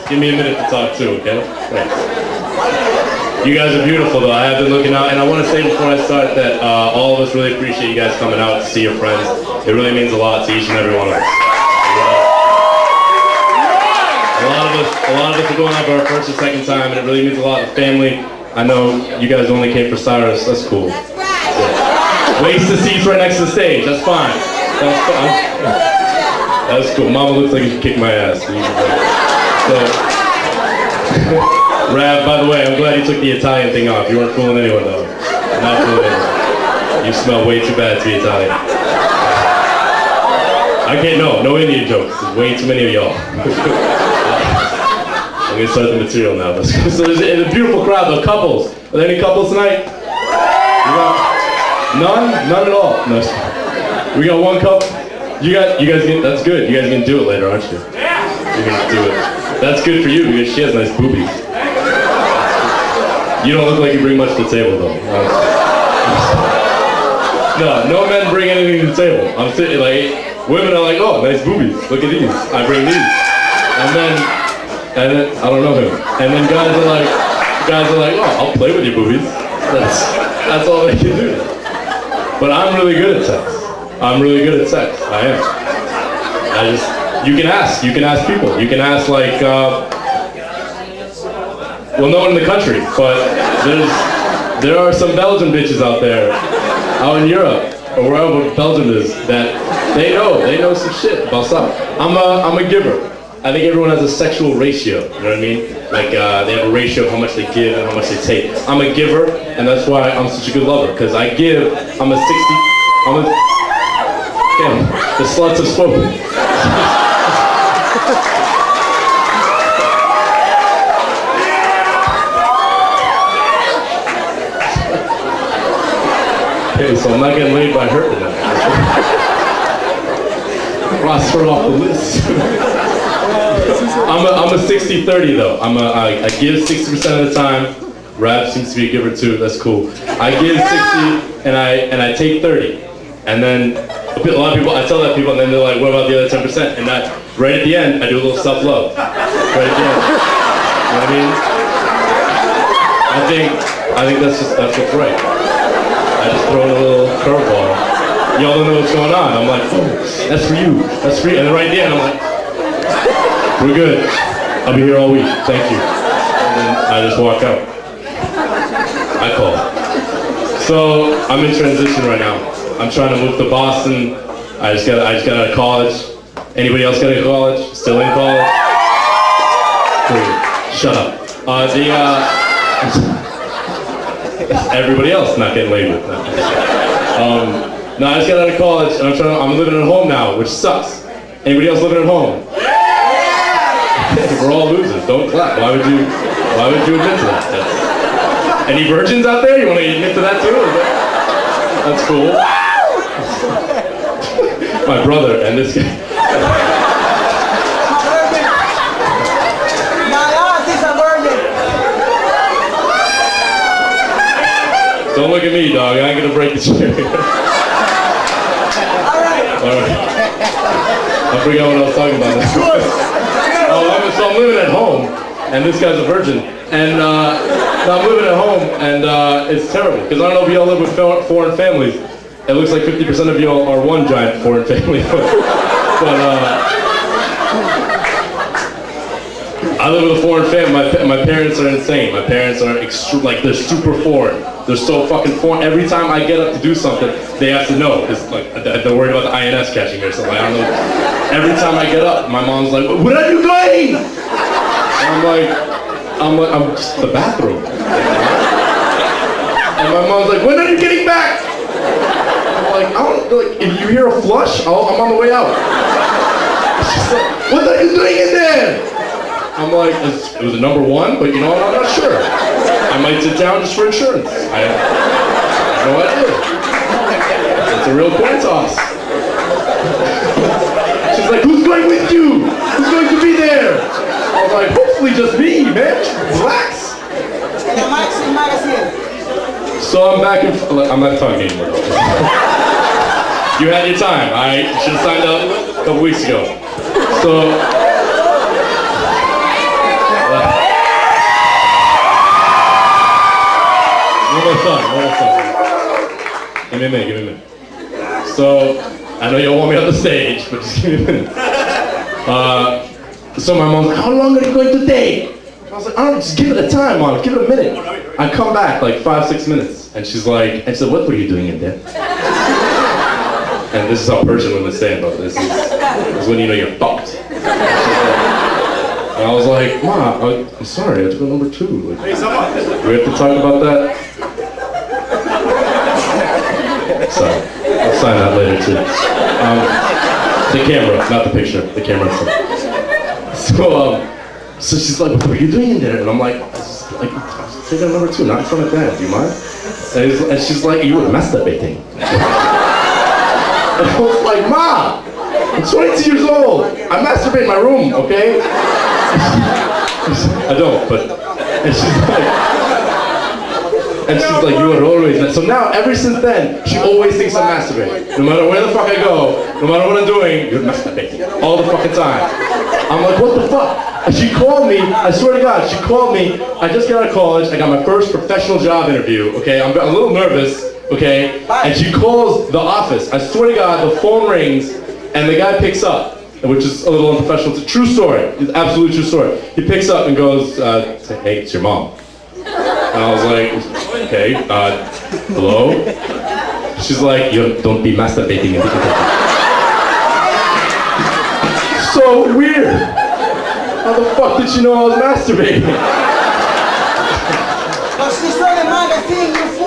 Give me a minute to talk too, okay? Thanks. You guys are beautiful though. I have been looking out, and I want to say before I start that all of us really appreciate you guys coming out to see your friends. It really means a lot to each and every one of us. A lot of us are going out for our first or second time, and it really means a lot to family. I know you guys only came for Cyrus. That's cool. That's right. Waste the seats right next to the stage. That's fine. That's fine. That's cool. Mama looks like you should kick my ass. So, Rav, by the way, I'm glad you took the Italian thing off. You weren't fooling anyone though. Not fooling anyone. You smell way too bad to be Italian. I can't, no Indian jokes. There's way too many of y'all. I'm gonna start the material now. So there's a beautiful crowd though. Couples. Are there any couples tonight? None? None at all? No. We got one couple. You guys can, that's good. You guys can do it later, aren't you? You're gonna do it. That's good for you because she has nice boobies. You don't look like you bring much to the table though. No men bring anything to the table. I'm sitting like, women are like, oh, nice boobies. Look at these. I bring these. And then I don't know him. And then guys are like, oh, I'll play with your boobies. That's all they can do. But I'm really good at sex. I'm really good at sex. I am. You can ask people. You can ask like, well, no one in the country, but there are some Belgian bitches out there, out in Europe, or wherever Belgium is, that they know some shit about stuff. I'm a giver. I think everyone has a sexual ratio, you know what I mean? Like, they have a ratio of how much they give and how much they take. I'm a giver, and that's why I'm such a good lover, because I give, okay, the sluts have spoken. Okay, so I'm not getting laid by her tonight. Cross her off the list. I'm a 60-30 though. I give 60% of the time. Rav seems to be a giver too. That's cool. I give 60 and I take 30. And then a lot of people, I tell that people, and then they're like, what about the other 10%? And right at the end, I do a little self-love. Right at the end. You know what I mean? I think that's what's right. I just throw in a little curveball. Y'all don't know what's going on. I'm like, oh, that's for you. That's for you. And then right at the end, I'm like, we're good. I'll be here all week. Thank you. And then I just walk out. I call. So I'm in transition right now. I'm trying to move to Boston. I just got out of college. Anybody else got out of college? Still in college? Cool. Shut up. Everybody else not getting laid with. No, I just got out of college and I'm living at home now, which sucks. Anybody else living at home? We're all losers. Don't clap. Why would you admit to that? Any virgins out there? You want to admit to that too? That's cool. My brother and this guy. Don't look at me, dog. I ain't gonna break the chair. Alright. I forgot what I was talking about. So I'm living at home, and this guy's a virgin. And I'm living at home, and it's terrible. Because I don't know if y'all live with foreign families. It looks like 50% of y'all are one giant foreign family. But I live with a foreign family. My parents are insane. My parents are they're super foreign. They're so fucking foreign. Every time I get up to do something, they have to know. It's like they're worried about the INS catching me or something. I don't know. Every time I get up, my mom's like, "What are you doing?" And I'm just in the bathroom. And my mom's like, "When are you getting back?" I'm like, if you hear a flush, I'm on the way out. She's like, "What are you doing in there?" I'm like, it was a number one, but you know what, I'm not sure. I might sit down just for insurance. I have no idea. It's a real coin toss. She's like, who's going with you? Who's going to be there? I was like, hopefully just me, man. Relax. So I'm back I'm not talking anymore. You had your time, alright? You should have signed up a couple weeks ago. So Almost done. Give me a minute. So, I know you all want me on the stage, but just give me a minute. So my mom's like, how long are you going to take? I was like, I don't know, just give it a time, Mom, give it a minute. I come back like 5-6 minutes, and she's like, and so what were you doing in there? And this is how Persian women say about this. This is when you know you're fucked. And I was like, Ma, I'm sorry, I have to go number 2. Like, do we have to talk about that? Sorry, I'll sign that later too. The camera, not the picture, the camera. So she's like, what were you doing in there? And I'm like, take out number 2, not in front of Dad, do you mind? And she's like, you were masturbating. And I was like, Ma, I'm 22 years old. I masturbate in my room, okay? I don't, but, and she's like, you are always, so now, ever since then, she always thinks I'm masturbating. No matter where the fuck I go, no matter what I'm doing, you're masturbating. All the fucking time. I'm like, what the fuck? And she called me, I swear to God, she called me, I just got out of college, I got my first professional job interview, okay? I'm a little nervous, okay? And she calls the office. I swear to God, the phone rings, and the guy picks up, which is a little unprofessional. It's a true story. It's an absolute true story. He picks up and goes, hey, it's your mom. And I was like, okay, hello? She's like, don't be masturbating in the interview. So weird. How the fuck did she know I was masturbating?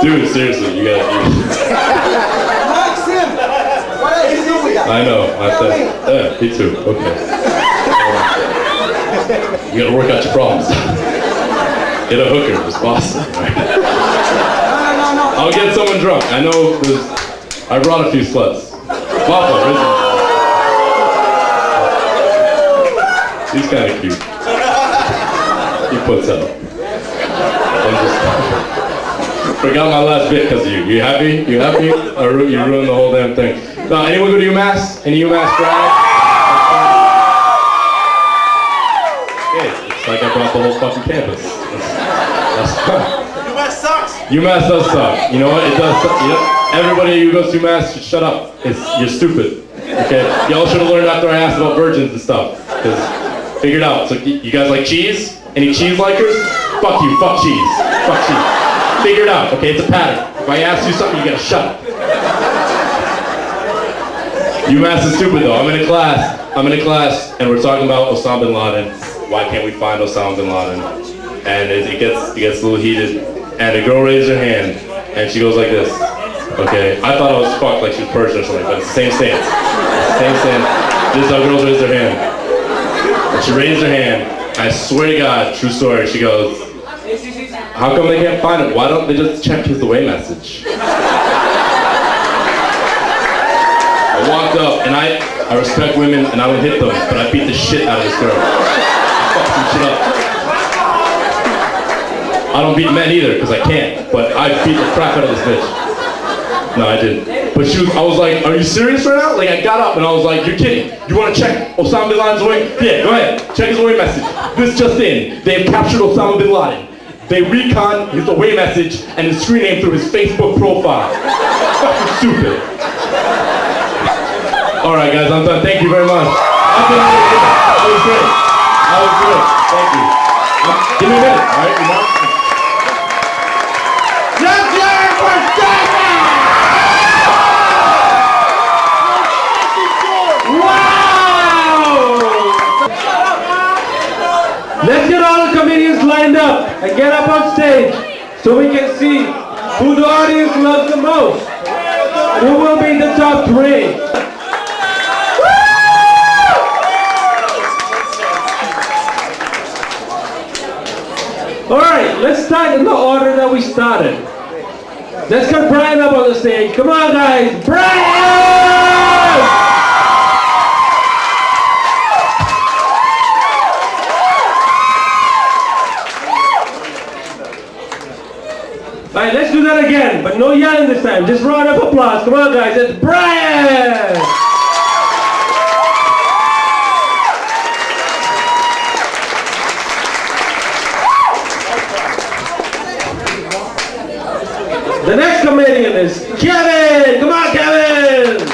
Dude, seriously, you gotta do it. What else you do with that? I know. Yeah, me too. Okay. You gotta work out your problems. Get a hooker, it's Boston. Right? No. I'll get someone drunk. I know I brought a few sluts. Safa, isn't it? He's kind of cute. He puts up. Forgot my last bit because of you. You happy? You happy? Or you ruined the whole damn thing. Now, anyone go to UMass? Any UMass drag? Okay, it's like I brought the whole fucking campus. That's fine. UMass sucks. UMass does suck. You know what? It does suck. You know, everybody who goes to UMass should shut up. You're stupid. Okay? Y'all should have learned after I asked about virgins and stuff. Because figured out. So you guys like cheese? Any cheese likers? Fuck you. Fuck cheese. Fuck cheese. Figure it out, okay? It's a pattern. If I ask you something, you gotta shut up. UMass is stupid though. I'm in a class, and we're talking about Osama bin Laden. Why can't we find Osama bin Laden? And it gets a little heated, and a girl raised her hand, and she goes like this. Okay, I thought I was fucked like she was Persian or something, but it's the same stance. Same stance. This is how girls raise their hand. And she raised her hand. I swear to God, true story. She goes, how come they can't find it? Why don't they just check his away message? I walked up, and I respect women, and I don't hit them, but I beat the shit out of this girl. Fuck some shit up. I don't beat men either, because I can't, but I beat the crap out of this bitch. No, I didn't. But I was like, are you serious right now? Like, I got up, and I was like, you're kidding. You want to check Osama bin Laden's away? Yeah, go ahead. Check his away message. This just in. They have captured Osama bin Laden. They recon his away message and his screen name through his Facebook profile. Fucking stupid. Alright guys, I'm done. Thank you very much. That was great. That was good. Thank you. Give me a minute, alright? You know? Let's hear it for Safa! Wow! Let's get all the comedians lined up and get up on stage so we can see who the audience loves the most and who will be in the top 3. Alright, let's start in the order that we started. Let's get Brian up on the stage. Come on guys, Brian! Alright, let's do that again, but no yelling this time. Just round of applause. Come on guys, it's Brian! The next comedian is Kevin. Come on, Kevin.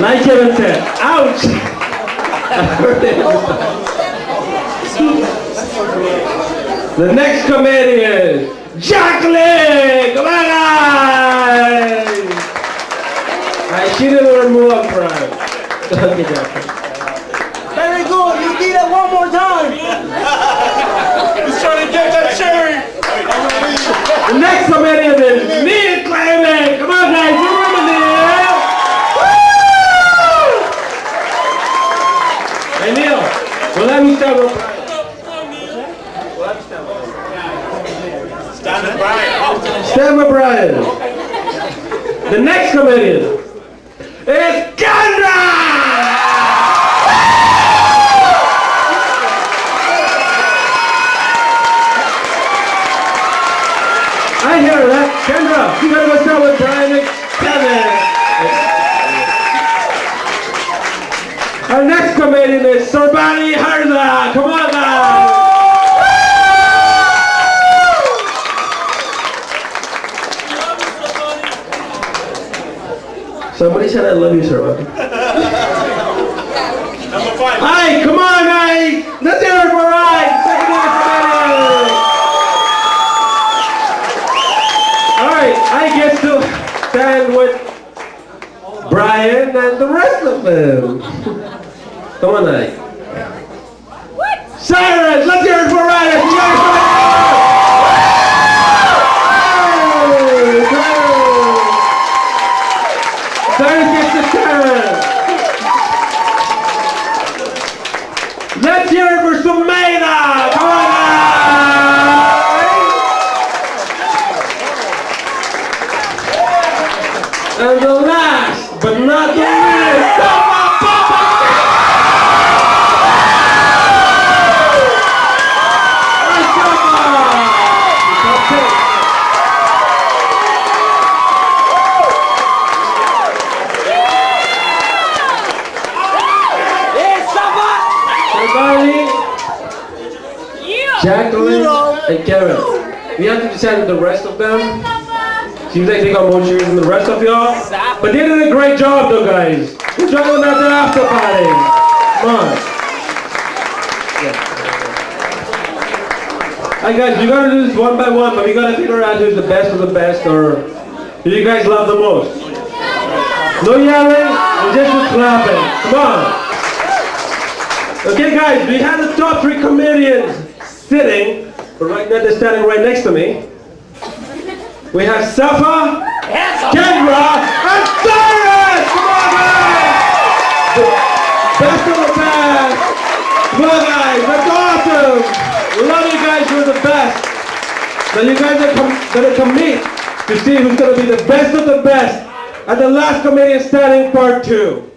Like Kevin said, ouch. The next comedian is Jacqueline. Come on, guys. She didn't remove her pride. Okay, Jacqueline. Very good. You did it one more time. He's trying to get that cherry. The next comedian is Neil Clayman. Come on, guys. You remember Neil? Woo! Hey, Neil. We'll have you stand with Brian. Stand with Brian. Stand with Brian. The next comedian is Kendra. I hear that. Kendra, you gotta go start with Brian and Kevin. Our next comedian is Sorbani Harza. Come on, guys. Somebody said I love you, Sorbani. Number 5. Hi, come on, guys. Let's hear it for Ryan. Second comedian. Alright, I get to stand with Brian and the rest of them. Come on, Ike. Cyrus, let's hear it for Ryan. Cyrus gets the Cyrus. Let's hear it for Sumeda. Come on, and the last, but not the least, Safa, Papa! Hey, Safa! Hey, Safa. Everybody, Jacqueline and Kevin. We have to decide with the rest of them. Seems like they got more cheers than the rest of y'all. But they did a great job though, guys. Good job on that after party. Come on. Alright guys, we gotta do this one by one, but we gotta figure out who's the best of the best or who you guys love the most. No yelling, and just clapping. Come on. Okay guys, we had the top 3 comedians sitting, but right now they're standing right next to me. We have Safa, Kendra, and Cyrus! Come on, guys! The best of the best! Come on, guys, that's awesome! We love you guys, you're the best! Now you guys are gonna compete to see who's gonna be the best of the best at the last comedian standing part 2.